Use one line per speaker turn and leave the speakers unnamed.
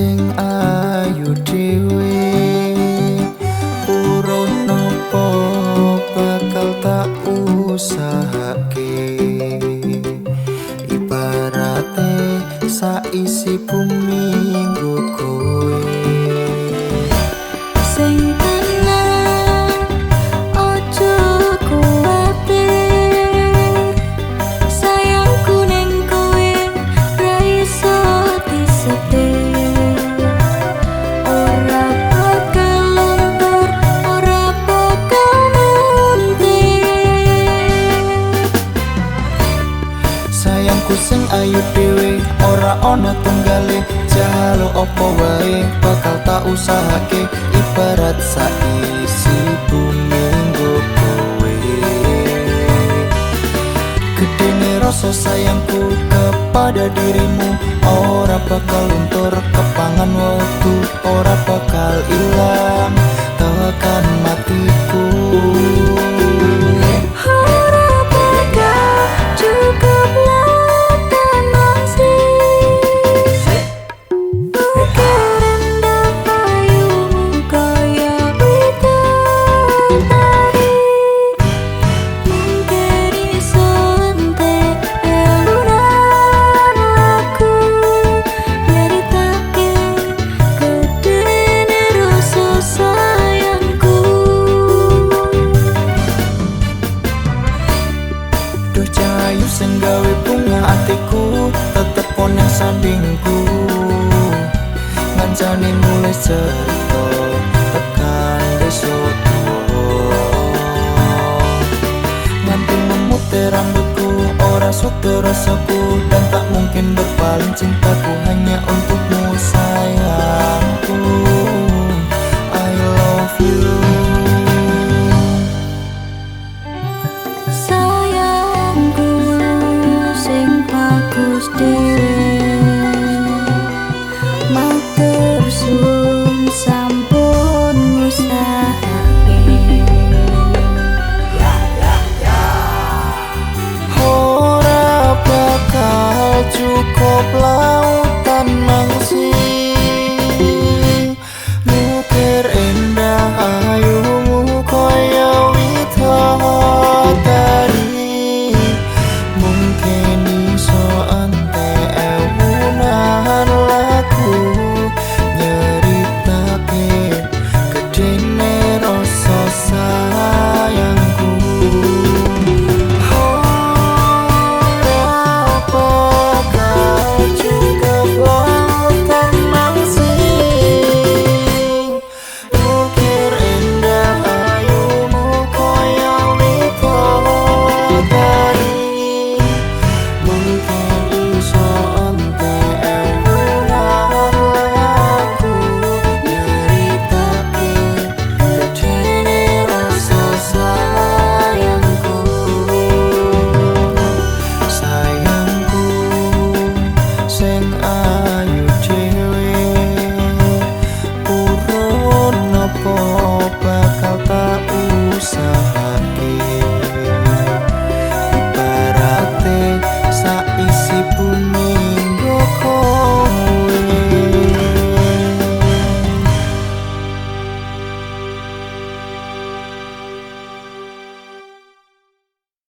sing ayu dhewe urun nopo bakal tak usahake ibarate saisi bumi nggo kowe
sing tenang ojo kuwatir sayangku ning kowe ra iso disetir ora bakal luntur ora bakal muntir
sayangku sing ayu dhewe ora ana tunggale jalo opo wae bakal tak usahake ibarat saisi bumi nggo kowe gedene rasa sayangku kepada dirimu ora bakal luntur kepangan waktu ora bakal ilang tekan matiku
ora bakal cukup lautan mangsih ukir indah payungmu kaya bidadari mungkin iso entek elunan laku nyeritake gedene rasa sayangku
duh cahayu sing gawe bunga atiku tetep oneng sandingku ngancani mulai cerita tekan besok nganti memutih rambutku ora sudah rasaku dan tak mungkin berpaling cintaku hanya untukmu sayangku I love you
sayangku sing bagus dhewe matur suwun sampun ngusahake
ora bakal cukup lautan mangsih ngukir indah ayumu kaya widodari mungkin iso entek ewunan lagu nyeritake gedene rasa sayangku ora bakal cukup lautan mangsih ukir indah ayumu kaya widodari mungkin iso entek ewunan lagu nyeritake gedene rasa sayangku sayangku sing ayu dhewe urun nopo bakal tak usahake ibarate saisi bumi